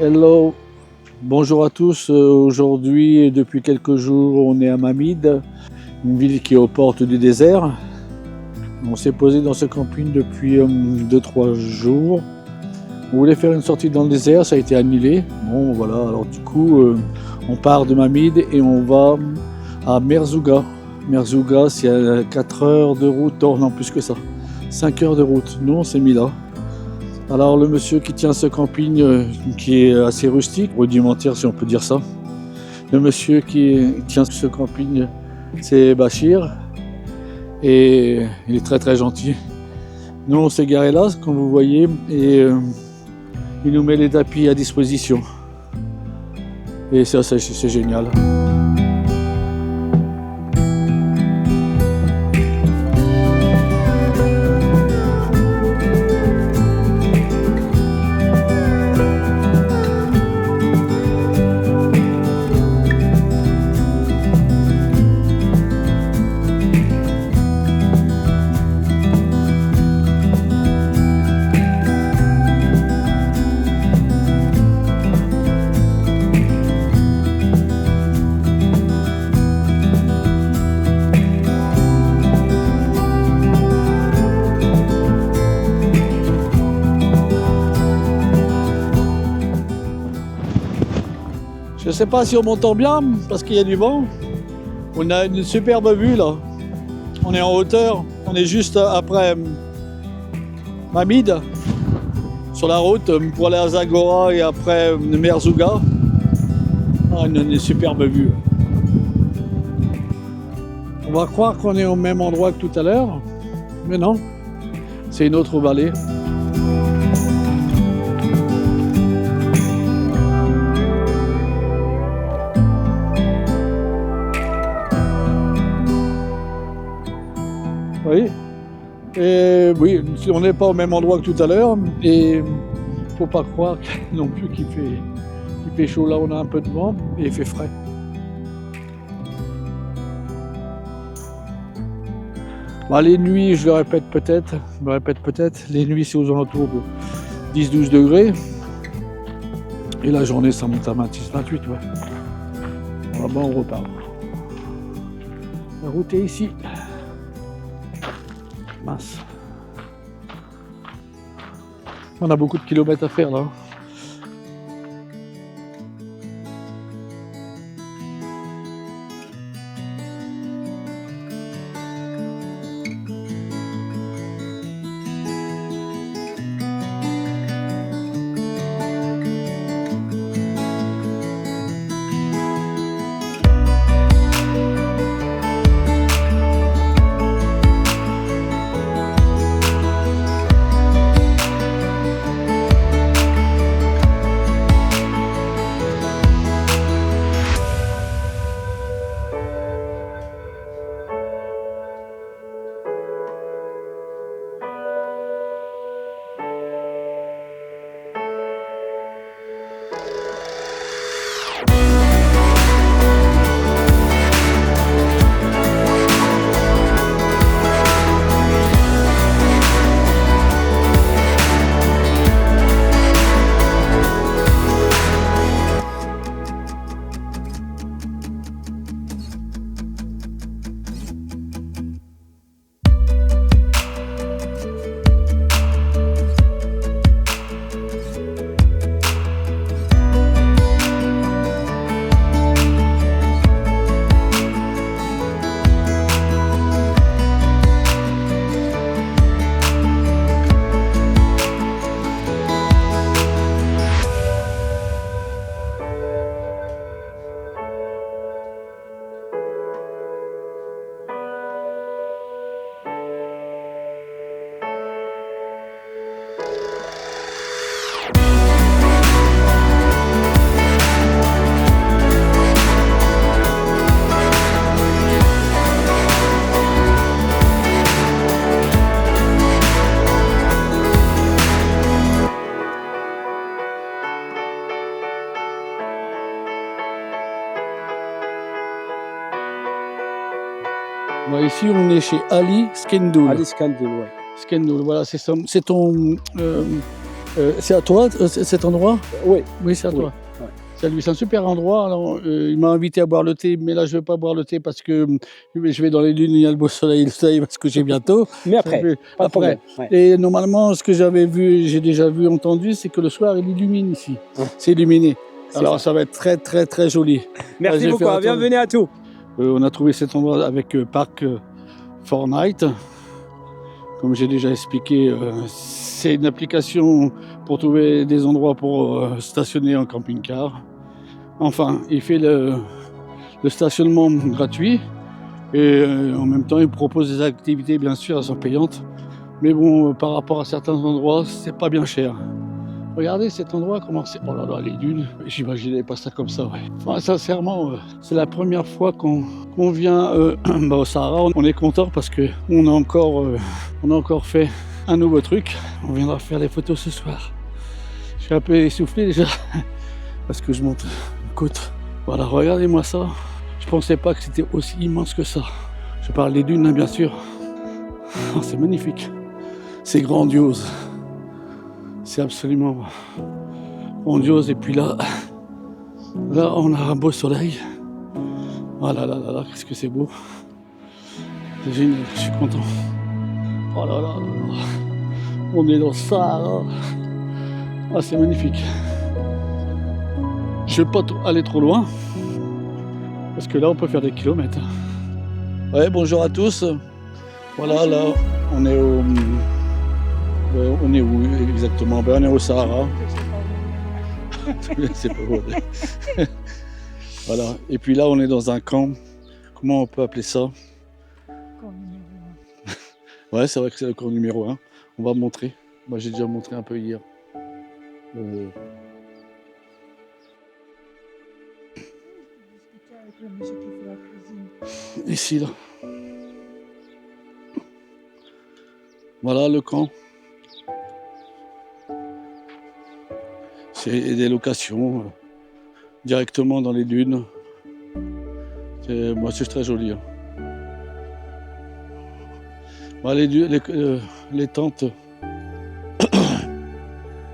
Hello, bonjour à tous. Aujourd'hui, depuis quelques jours, on est à Mamide, une ville qui est aux portes du désert. On s'est posé dans ce camping depuis 2-3 jours. On voulait faire une sortie dans le désert, ça a été annulé. Bon, voilà, alors du coup, on part de Mamide et on va à Merzouga. Merzouga, c'est à 4 heures de route, non plus que ça, 5 heures de route. Nous, on s'est mis là. Alors le monsieur qui tient ce camping, qui est assez rustique, rudimentaire si on peut dire ça. Le monsieur qui tient ce camping, c'est Bachir. Et il est très très gentil. Nous on s'est garé là, comme vous voyez, et il nous met les tapis à disposition. Et ça c'est génial. Je ne sais pas si on m'entend bien parce qu'il y a du vent. On a une superbe vue là. On est en hauteur. On est juste après Mamide, sur la route pour aller à Zagora et après Merzouga. Une superbe vue. On va croire qu'on est au même endroit que tout à l'heure, mais non. C'est une autre vallée. Oui. Et oui, on n'est pas au même endroit que tout à l'heure. Et il ne faut pas croire non plus qu'il fait chaud. Là, on a un peu de vent et il fait frais. Bah, les nuits, je le répète peut-être, les nuits c'est aux alentours de 10-12 degrés. Et la journée, ça monte à 26-28, ouais. Là-bas, on repart. La route est ici. Mince. On a beaucoup de kilomètres à faire là. Bon, ici, on est chez Ali Skendoul. Ali Skendoul, ouais. Skendoul, voilà, c'est ton C'est à toi cet endroit? Oui. Oui, c'est à toi. Ouais. C'est un super endroit. Alors, il m'a invité à boire le thé, mais là je ne vais pas boire le thé parce que je vais dans les dunes, il y a le beau soleil, le soleil va se coucher bientôt. Mais après, pas de problème. Ouais. Et normalement, ce que j'avais vu, j'ai déjà vu, entendu, c'est que le soir il illumine ici. Ouais. C'est illuminé. Alors ça. ça va être très très très joli. Merci beaucoup, bienvenue à tous. On a trouvé cet endroit avec Parc Fortnite. Comme j'ai déjà expliqué, c'est une application pour trouver des endroits pour stationner en camping-car. Enfin, il fait le stationnement gratuit et en même temps, il propose des activités, bien sûr, elles sont payantes. Mais bon, par rapport à certains endroits, c'est pas bien cher. Regardez cet endroit, comment c'est. Oh là là, les dunes. J'imaginais pas ça comme ça, ouais. Enfin, sincèrement, c'est la première fois qu'on vient au Sahara. On est content parce que on a encore fait un nouveau truc. On viendra faire des photos ce soir. Je suis un peu essoufflé déjà parce que je monte une côte. Voilà, regardez-moi ça. Je pensais pas que c'était aussi immense que ça. Je parle des dunes, hein, bien sûr. Oh, c'est magnifique. C'est grandiose. C'est absolument grandiose. Et puis là, on a un beau soleil. Ah là là là là, qu'est-ce que c'est beau. C'est génial, je suis content. Oh là là là là. On est dans ça, là. Ah, c'est magnifique. Je ne vais pas aller trop loin. Parce que là, on peut faire des kilomètres. Ouais, bonjour à tous. Voilà, là, on est au... On est où exactement? On est au Sahara. C'est pas vrai. Voilà. Et puis là, on est dans un camp. Comment on peut appeler ça? Camp numéro 1. Ouais, c'est vrai que c'est le camp numéro 1. On va montrer. Moi, j'ai déjà montré un peu hier. Avec le monsieur qui fait la cuisine. Ici, là. Voilà le camp. C'est des locations directement dans les dunes. Moi, c'est très joli. Hein. Bon, les tentes,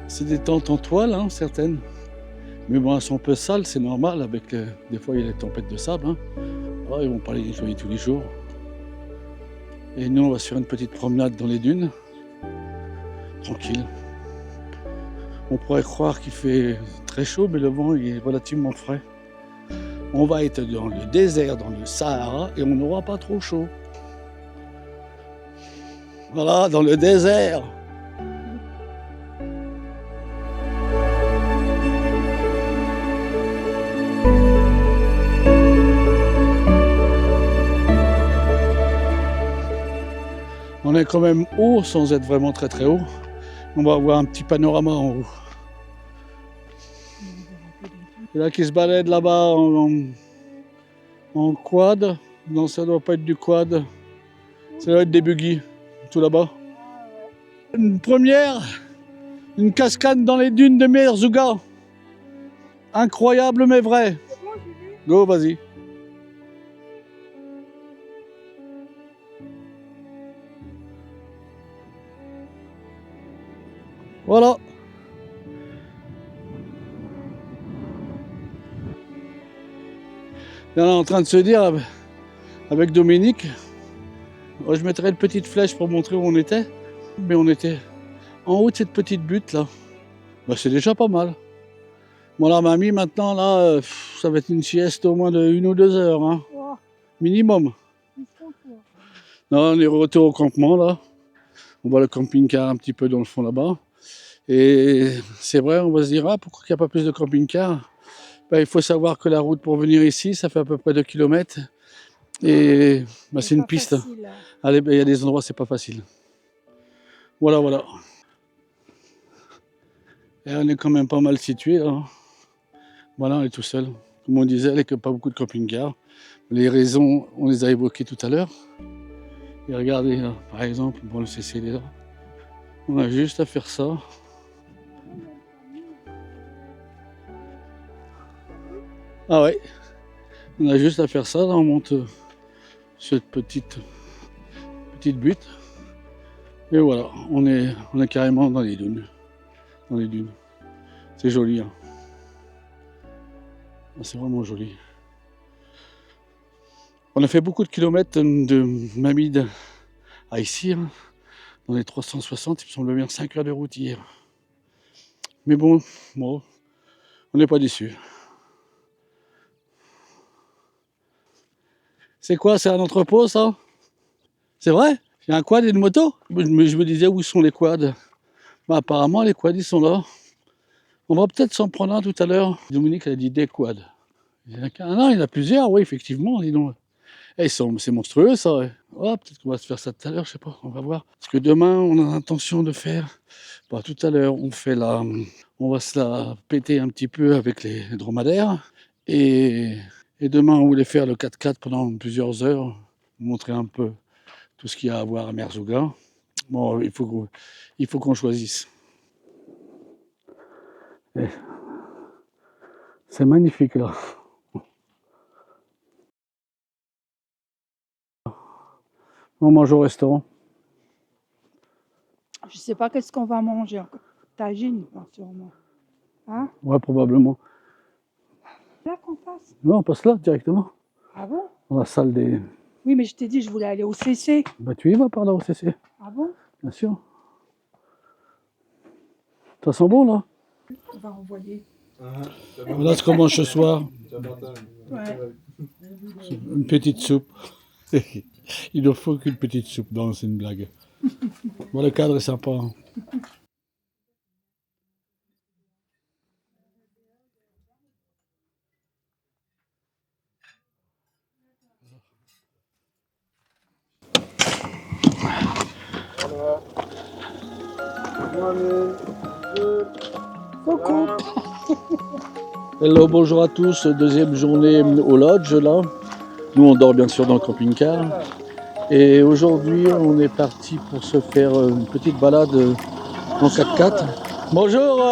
c'est des tentes en toile, hein, certaines. Mais bon, elles sont un peu sales, c'est normal. Avec des fois, il y a des tempêtes de sable. Hein. Alors, ils vont pas les nettoyer tous les jours. Et nous, on va se faire une petite promenade dans les dunes. Tranquille. On pourrait croire qu'il fait très chaud, mais le vent il est relativement frais. On va être dans le désert, dans le Sahara, et on n'aura pas trop chaud. Voilà, dans le désert. On est quand même haut, sans être vraiment très très haut. On va avoir un petit panorama en haut. Et là qui se balade là-bas en quad. Non, ça doit pas être du quad. Ça doit être des buggy, tout là-bas. Une première, une cascade dans les dunes de Merzouga. Incroyable mais vrai. Go, vas-y. Voilà. Et on est en train de se dire avec Dominique, je mettrai une petite flèche pour montrer où on était, mais on était en haut de cette petite butte là. Bah, c'est déjà pas mal. Bon là, mamie, maintenant là, ça va être une sieste au moins de 1 ou 2 heures, hein. Oh, Minimum. Non, on est retour au campement là. On voit le camping-car un petit peu dans le fond là-bas. Et c'est vrai, on va se dire, pourquoi il n'y a pas plus de camping-car? Il faut savoir que la route pour venir ici, ça fait à peu près 2 km. Et c'est une piste. Facile. Allez, il y a des endroits, c'est pas facile. Voilà, voilà. Et on est quand même pas mal situé là. Voilà, on est tout seul. Comme on disait, il n'y a pas beaucoup de camping-cars. Les raisons, on les a évoquées tout à l'heure. Et regardez là, par exemple, bon, le CCD là. On a juste à faire ça. Ah ouais, on a juste à faire ça, là on monte cette petite butte. Et voilà, on est carrément dans les dunes. dans les dunes. C'est joli. Hein. C'est vraiment joli. On a fait beaucoup de kilomètres de Mamid à ici, hein, dans les 360, il me semble bien 5 heures de route hier. Mais bon, on n'est pas déçus. C'est quoi, c'est un entrepôt ça? C'est vrai? Il y a un quad et une moto? Mais je me disais où sont les quads? Bah, apparemment les quads ils sont là. On va peut-être s'en prendre un tout à l'heure. Dominique a dit des quads. Il y en a qu'un, non, il y en a plusieurs, oui effectivement, dis donc. Eh, c'est monstrueux ça. Ouais. Oh, peut-être qu'on va se faire ça tout à l'heure, je sais pas, on va voir. Parce que demain, on a l'intention de faire. Bah, tout à l'heure, on va se la péter un petit peu avec les dromadaires. Et demain, on voulait faire le 4x4 pendant plusieurs heures, montrer un peu tout ce qu'il y a à voir à Merzouga. Bon, il faut qu'on choisisse. Et c'est magnifique là. On mange au restaurant. Je sais pas qu'est-ce qu'on va manger encore. Tagine, sûrement. Hein? Ouais, probablement. Là qu'on passe? Non, on passe là directement. Ah bon? Dans la salle des... Oui, mais je t'ai dit, je voulais aller au CC. Bah tu y vas par là au CC. Ah bon? Bien sûr. Ça sent bon là? On va envoyer. Voilà ce qu'on mange ce soir. Ouais. Une petite soupe. Il ne faut qu'une petite soupe. Non, c'est une blague. Bon, le cadre est sympa. Hein. Coucou. Hello, bonjour à tous. Deuxième journée au lodge là. Nous on dort bien sûr dans le camping-car. Et aujourd'hui on est parti pour se faire une petite balade en 4x4. Bonjour.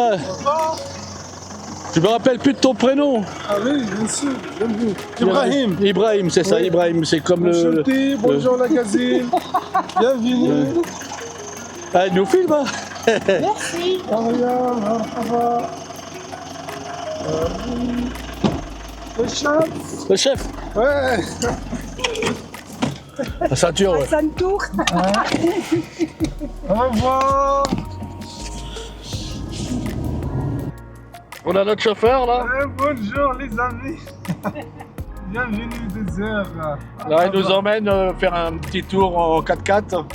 Je me rappelle plus de ton prénom. Ah oui, bien sûr, bienvenue. Ibrahim. Ibrahim, c'est ça, Oui. Ibrahim, c'est comme Enchanté, bonjour la gazelle. Bienvenue. Ah, il nous filme, hein. Merci. Maria, marhaba. Le chat. Le chef, Ouais. la ceinture, ouais. Hassan Tour. Au revoir. On a notre chauffeur là. Bonjour les amis. Bienvenue au désert. Là, il nous emmène faire un petit tour en 4x4.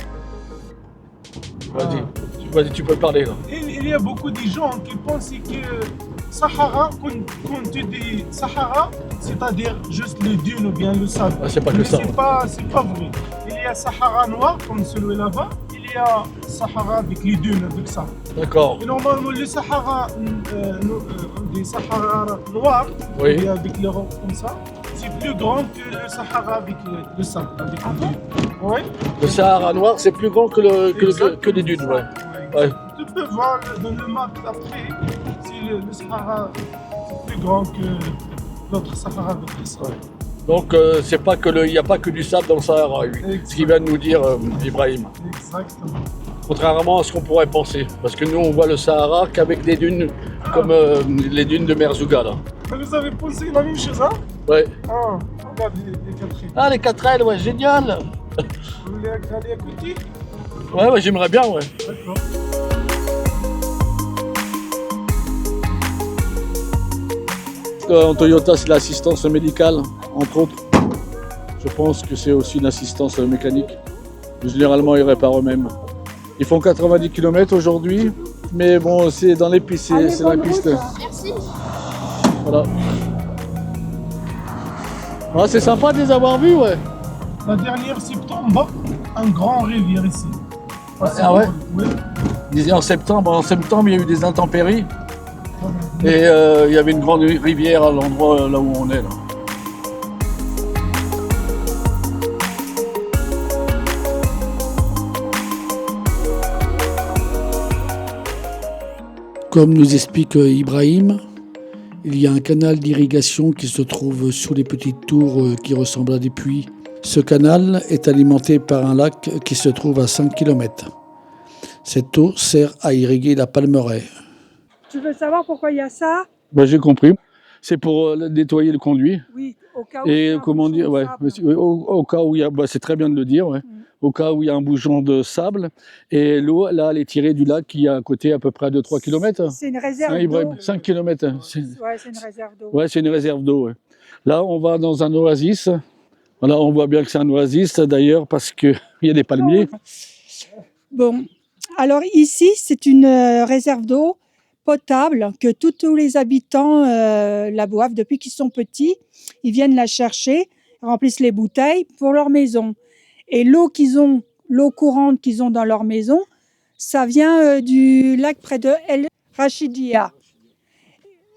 Vas-y, tu peux parler là. Il y a beaucoup de gens qui pensent que Sahara, quand tu dis Sahara, c'est-à-dire juste le dune ou bien le sable. Ah, c'est pas que Mais ça. c'est pas vrai. Il y a Sahara noir comme celui là-bas. Il y a Sahara avec les dunes, avec ça. D'accord. Et normalement, le Sahara, des Sahara noirs, Oui. ou bien avec l'Europe comme ça, c'est plus grand que le Sahara avec le sable, avec les dunes. Ouais. Le Sahara noir, c'est plus grand que les dunes, ouais. Ouais. Tu peux voir dans le map après, si le Sahara c'est plus grand que l'autre Sahara avec le sable. Donc, c'est pas que il n'y a pas que du sable dans le Sahara, lui. Ce qu'il vient de nous dire Ibrahim. Exactement. Contrairement à ce qu'on pourrait penser. Parce que nous, on voit le Sahara qu'avec des dunes comme les dunes de Merzouga, là. Vous avez pensé la même chose, hein? Ouais. Ah, regarde les 4 Ah, les 4L, ouais, génial. Vous voulez aller à côté? Ouais, j'aimerais bien, ouais. D'accord. En Toyota, c'est l'assistance médicale, entre autres. Je pense que c'est aussi une assistance mécanique. Généralement, ils réparent eux-mêmes. Ils font 90 km aujourd'hui, mais bon, c'est dans les pistes, c'est la piste. Merci. Voilà. Ah, c'est sympa de les avoir vus, ouais. La dernière septembre, un grand rivière ici. Ah ouais? Oui. Ils disaient en septembre, il y a eu des intempéries. Et il y avait une grande rivière à l'endroit là où on est. Là. Comme nous explique Ibrahim, il y a un canal d'irrigation qui se trouve sous les petites tours qui ressemblent à des puits. Ce canal est alimenté par un lac qui se trouve à 5 km. Cette eau sert à irriguer la palmeraie. Tu veux savoir pourquoi il y a ça? Ben, j'ai compris. C'est pour nettoyer le conduit. Oui, au cas où Et il y a un comment bouchon dire, de ouais, sable. au cas où il y a, bah, c'est très bien de le dire, ouais. Au cas où il y a un bouchon de sable. Et l'eau, là, elle est tirée du lac qui est à côté à peu près de 3 km. C'est une réserve Hein, d'eau. Ibrahim, 5 km. Ouais, c'est une réserve d'eau. Ouais, c'est une réserve d'eau. Ouais. Là, on va dans un oasis. Voilà, on voit bien que c'est un oasis d'ailleurs parce qu'il y a des palmiers. Bon, alors ici, c'est une réserve d'eau potable que tous les habitants la boivent depuis qu'ils sont petits. Ils viennent la chercher, remplissent les bouteilles pour leur maison. Et l'eau l'eau courante qu'ils ont dans leur maison, ça vient du lac près de El Rachidia.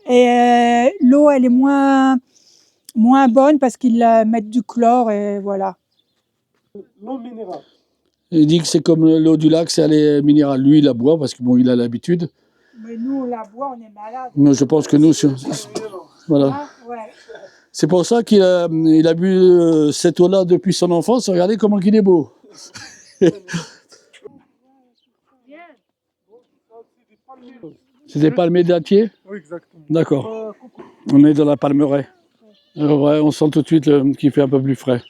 Et l'eau, elle est moins bonne parce qu'ils mettent du chlore et voilà. L'eau minérale. Il dit que c'est comme l'eau du lac, c'est elle est minérale. Lui, il la boit parce que bon, il a l'habitude. Mais nous, on la boit, on est malade. Mais je pense que nous, voilà. Ah, ouais. C'est pour ça qu'il a, il a bu cette eau-là depuis son enfance. Regardez comment il est beau. C'est des palmiers dattiers? Oui, exactement. D'accord. On est dans la palmeraie. Alors, ouais, on sent tout de suite qu'il fait un peu plus frais.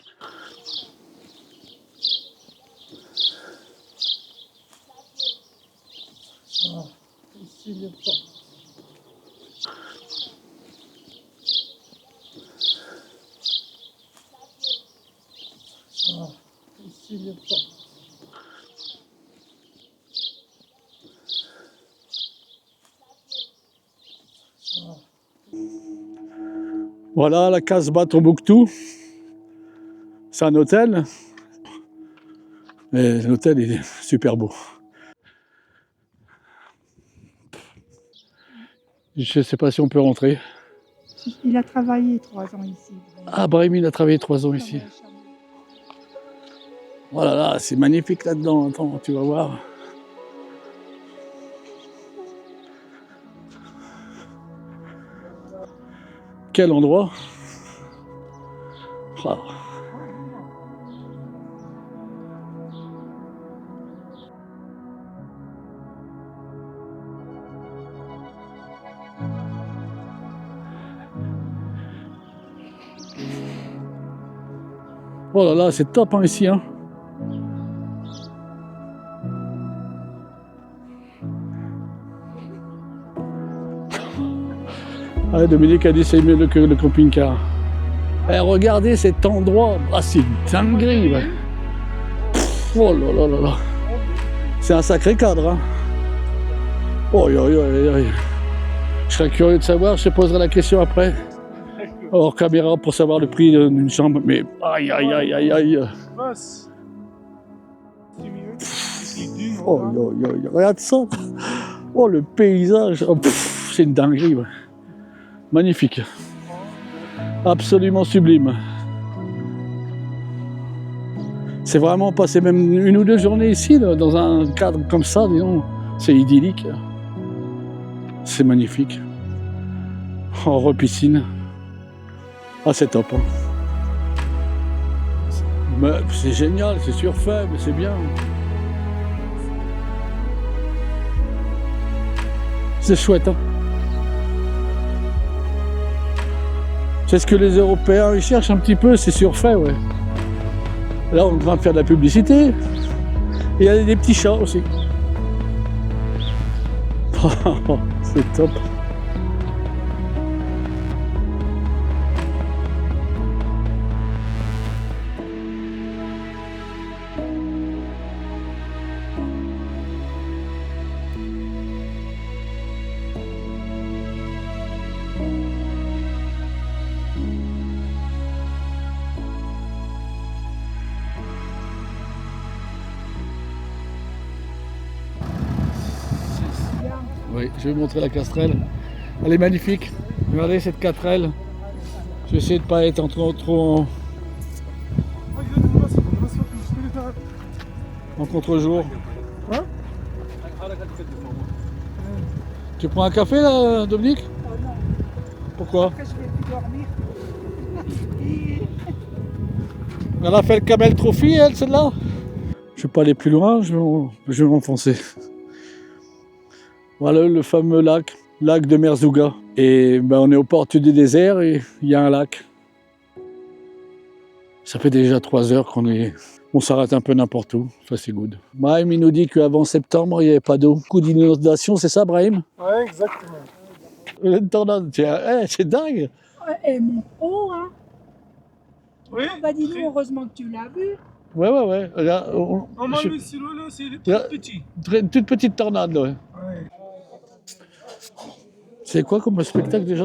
Voilà la Casbah Tombouctou. C'est un hôtel. Et l'hôtel est super beau. Je ne sais pas si on peut rentrer. Il a travaillé 3 ans ici. Ah, Brahim, il a travaillé 3 ans ici. Voilà, là, c'est magnifique là-dedans. Attends, tu vas voir. Quel endroit. Ah. Oh là là, c'est top hein, ici. Hein. Ah, Dominique a dit c'est mieux que le camping-car. Eh, regardez cet endroit, ah, c'est une dinguerie. Ouais. Oh là là là là. C'est un sacré cadre. Hein. Oh, je serais curieux de savoir, je te poserai la question après. Hors caméra pour savoir le prix d'une chambre, mais aïe aïe aïe aïe aïe. Oh, regarde ça. Oh, le paysage. Oh, c'est une dinguerie. Ouais. Magnifique. Absolument sublime. C'est vraiment passé même 1 ou 2 journées ici, là, dans un cadre comme ça, disons. C'est idyllique. C'est magnifique. En piscine. Ah, c'est top. Hein. C'est génial, c'est surfait, mais c'est bien. C'est chouette. Hein. C'est ce que les Européens ils cherchent un petit peu, c'est surfait, ouais. Là, on est en train de faire de la publicité. Et il y a des petits chats aussi. C'est top. Oui, je vais vous montrer la casserelle. Elle est magnifique. Regardez cette 4L. J'essaie de ne pas être trop en contre-jour. Hein? Tu prends un café là, Dominique? Oh non, Pourquoi? après je vais plus dormir. Elle a fait le Camel Trophy, elle, celle-là? Je ne vais pas aller plus loin, je vais m'enfoncer. Voilà le fameux lac. lac de Merzouga. Et ben, on est aux portes du désert et il y a un lac. Ça fait déjà 3 heures on s'arrête un peu n'importe où, ça c'est good. Brahim, il nous dit qu'avant septembre, il n'y avait pas d'eau. Beaucoup d'inondations, c'est ça, Brahim? Ouais, exactement. Une tornade, c'est dingue. Et mon haut, hein. Oui. Bah dis-nous, heureusement que tu l'as vu. Ouais. Là, On m'a mis sur là, c'est tout petit. Toute petite tornade, là. Ouais. Ouais. C'est quoi comme spectacle déjà?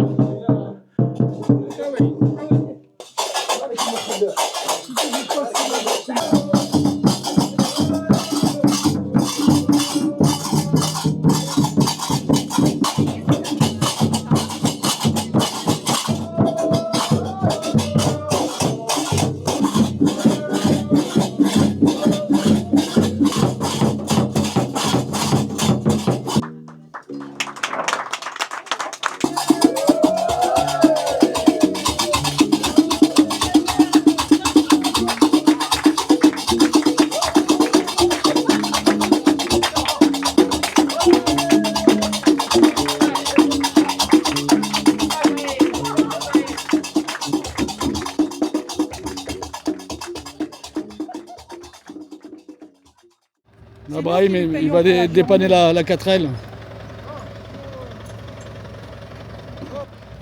Brahim, il va dépanner la 4L.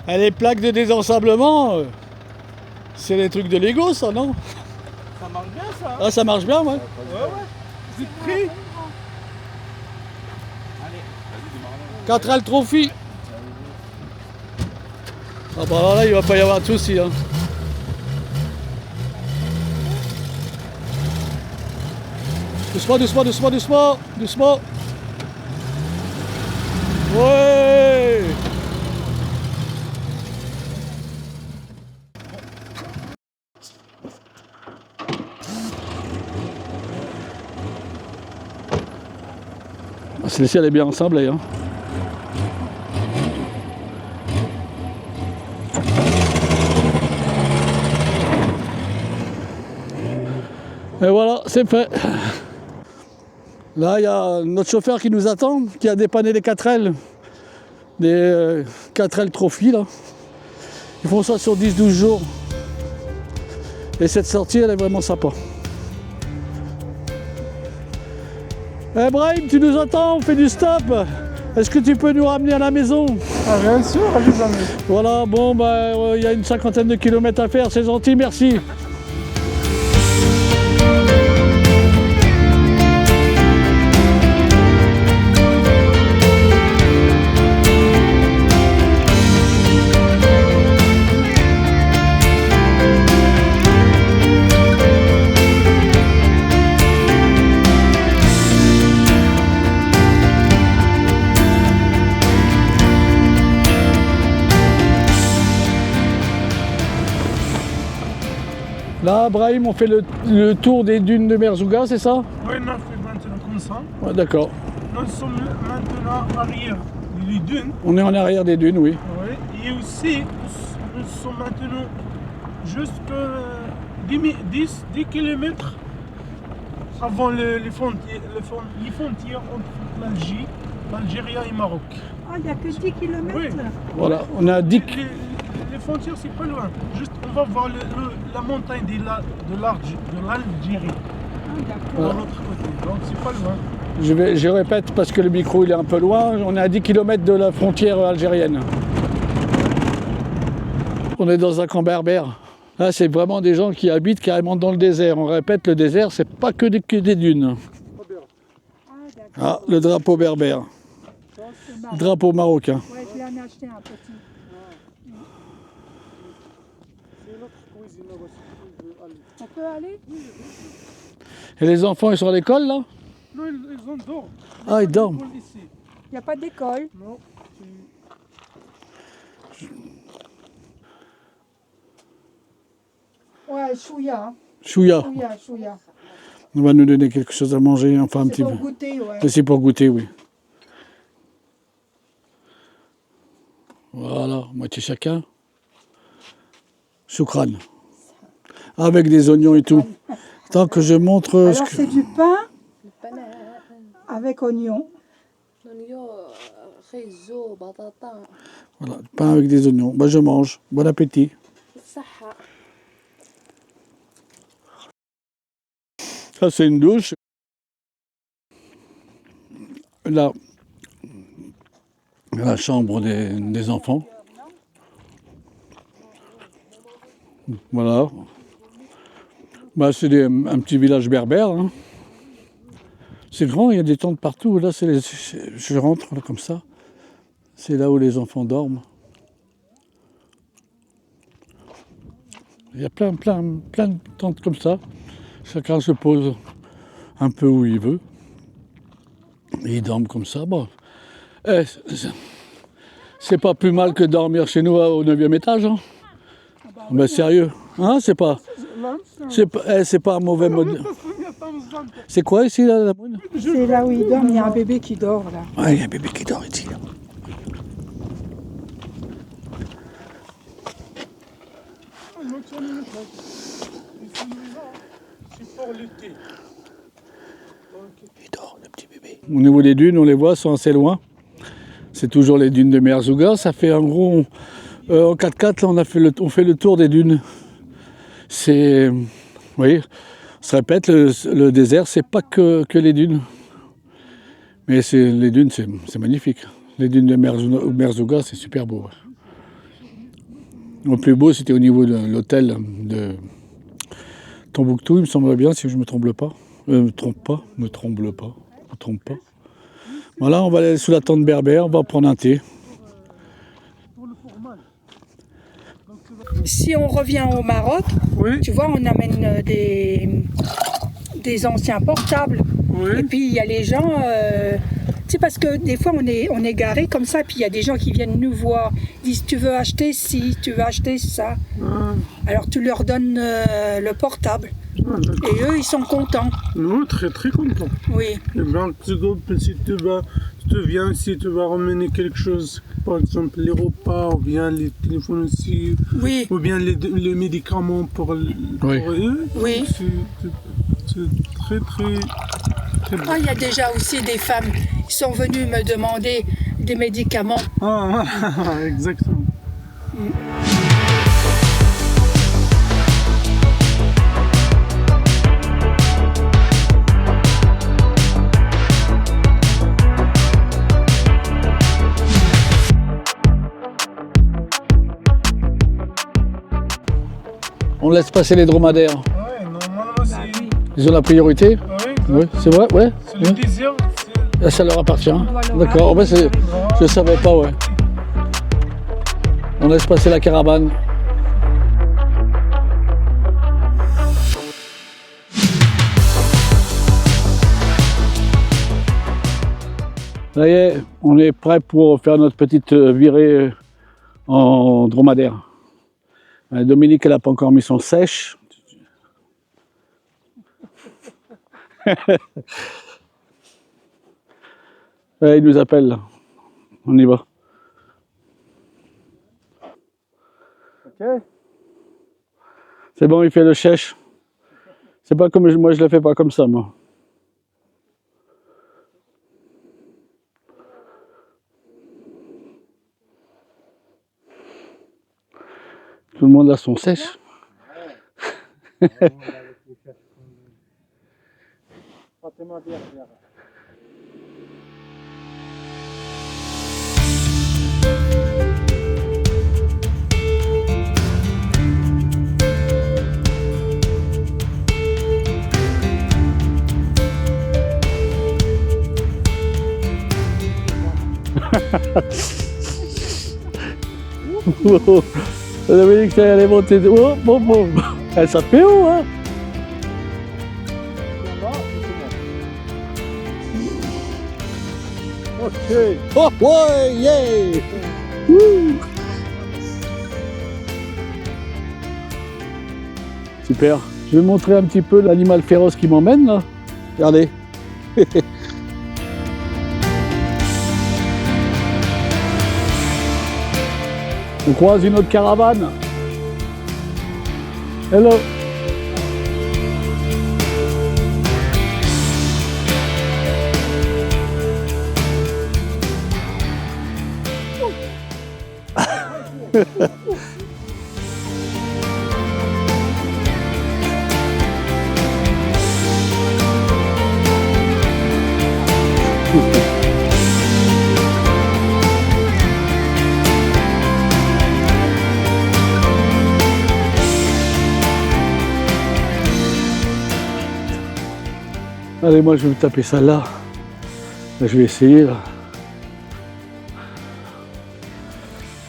Les plaques de désensablement, c'est des trucs de Lego, ça, non? Ça marche bien ça. Ah, ça marche bien, ouais. Ouais. Vite pris. 4L Trophy. Ah bah alors là, il va pas y avoir de soucis. Hein. Doucement. Ouais. Celle-ci, elle est bien ensemblée. Hein. Et voilà, c'est fait. Là, il y a notre chauffeur qui nous attend, qui a dépanné les 4L, des 4L Trophy. Là. Ils font ça sur 10-12 jours. Et cette sortie, elle est vraiment sympa. Eh Brahim, tu nous attends, on fait du stop. Est-ce que tu peux nous ramener à la maison? Ah, bien sûr, les amis. Voilà, bon, il y a une 50aine de kilomètres à faire, c'est gentil, merci. Là, Brahim, on fait le tour des dunes de Merzouga, c'est ça? Oui, on a fait maintenant comme ça. Ouais, d'accord. Nous sommes maintenant arrière des dunes. On est en arrière des dunes, oui. Oui. Et aussi, nous sommes maintenant jusqu'à 10 km avant les frontières entre l'Algérie et le Maroc. Ah, il n'y a que 10 km. Oui. Voilà, on a 10 Les frontières, c'est pas loin. Juste, on va voir la montagne de l'Algérie. Ah, De d'accord. l'autre côté. Donc, c'est pas loin. Je répète parce que le micro il est un peu loin, on est à 10 km de la frontière algérienne. On est dans un camp berbère. Là, c'est vraiment des gens qui habitent carrément dans le désert. On répète, le désert, c'est pas que des dunes. Ah, le drapeau berbère. Drapeau marocain. Ouais, je vais en acheter un petit. On peut aller? Et les enfants, ils sont à l'école, là? Non, ils ont dorment. Ah, ils dorment. Ici. Il n'y a pas d'école. Non. Ouais, chouïa. Chouïa. Chouïa. On va nous donner quelque chose à manger, enfin un petit C'est peu. pour goûter, ouais. C'est pour goûter, oui. Voilà, moitié chacun. Choukran. Avec des oignons et tout. Tant que je montre Alors, ce que... c'est du pain avec oignon. خيزو بطاطا Voilà, pain avec des oignons. Bah, je mange. Bon appétit. الصحة. Ça, c'est une douche. Là, la chambre des enfants. Voilà. Bah, c'est un petit village berbère. Hein. C'est grand, il y a des tentes partout. Là, je rentre là, comme ça. C'est là où les enfants dorment. Il y a plein de tentes comme ça. Chacun se pose un peu où il veut. Et ils dorment comme ça. Bon. C'est pas plus mal que dormir chez nous au 9e étage. Hein. Ben, sérieux. Hein, c'est pas un mauvais mode. C'est quoi ici là, la brune? C'est là où il dort, il y a un bébé qui dort là. Ouais, il y a un bébé qui dort ici. Là. Il dort, le petit bébé. Au niveau des dunes, on les voit, sont assez loin. C'est toujours les dunes de Merzouga. Ça fait un gros... en 4x4, là, on fait le tour des dunes. C'est... Oui, on se répète, le désert, c'est pas que les dunes. Mais les dunes, c'est magnifique. Les dunes de Merzouga, c'est super beau. Le plus beau, c'était au niveau de l'hôtel de Tombouctou, il me semble bien, si je ne me trompe pas. Me trompe pas. Voilà, on va aller sous la tente berbère, on va prendre un thé. Si on revient au Maroc, Oui. tu vois, on amène des anciens portables. Oui. Et puis il y a les gens, c'est parce que des fois on est garé comme ça, puis il y a des gens qui viennent nous voir, ils disent tu veux acheter ci, tu veux acheter ça. Ah, Alors tu leur donnes le portable. Et eux ils sont contents. nous, très très contents. Oui. Et bien, si tu viens ici, tu vas ramener quelque chose, par exemple les repas, ou bien les téléphones aussi, Oui. ou bien les médicaments pour eux. Oui. C'est très très très bon. Ah, il y a déjà aussi des femmes qui sont venues me demander des médicaments. Ah, exactement. On laisse passer les dromadaires. Ouais, normalement, c'est Ils ont la priorité. Oui, c'est vrai, ouais. c'est le désert. Ah, ça leur appartient. doit leur D'accord, ouais, je ne savais pas, ouais. On laisse passer la caravane. Ça y est, on est prêt pour faire notre petite virée en dromadaire. Dominique, elle n'a pas encore mis son sèche. Il nous appelle là. On y va. Ok. C'est bon, il fait le chèche. C'est pas comme moi, je le fais pas comme ça, moi. Tout le monde a son sèche. Dominique, elle est montée. Oh, bon, bon. Elle ça fait haut, hein. Ok. Oh, ouais, yeah. Wouh. Super. Je vais montrer un petit peu l'animal féroce qui m'emmène, là. Regardez. On croise une autre caravane. Hello. Allez, moi je vais me taper ça là. Là, je vais essayer là.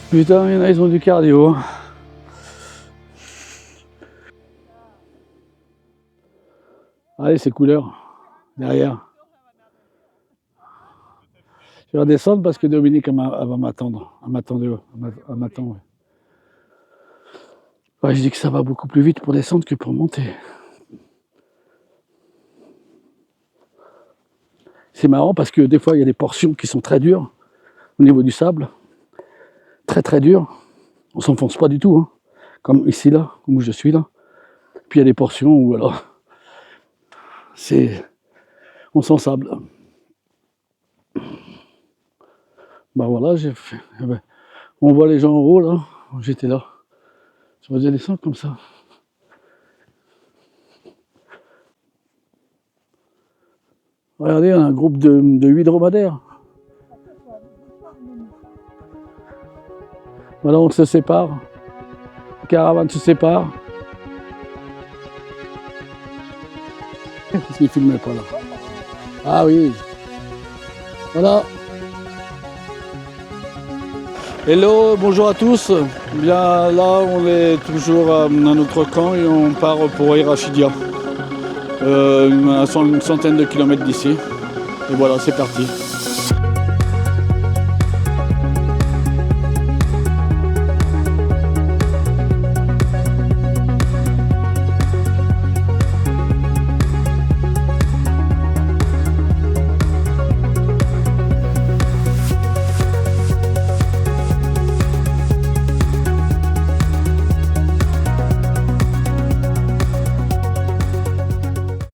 Putain, il y en a, ils ont du cardio. Hein. Allez, c'est couleur. Derrière. Je vais redescendre parce que Dominique elle va m'attendre. Elle m'attend. Ouais. Ouais, je dis que ça va beaucoup plus vite pour descendre que pour monter. C'est marrant parce que des fois il y a des portions qui sont très dures au niveau du sable. Très très dures. On s'enfonce pas du tout. Hein. Comme ici là, où je suis là. Puis il y a des portions où alors on sent sable. Bah voilà, j'ai fait. On voit les gens en haut là. J'étais là. Je vais descendre comme ça. Regardez, on a un groupe de 8 dromadaires. Voilà, on se sépare. La caravane se sépare. Qu'est-ce qu'il filmait pas là? Ah oui. Voilà. Hello, bonjour à tous. Bien là, on est toujours à notre camp et on part pour Irachidia. À une centaine de kilomètres d'ici. Et voilà, c'est parti.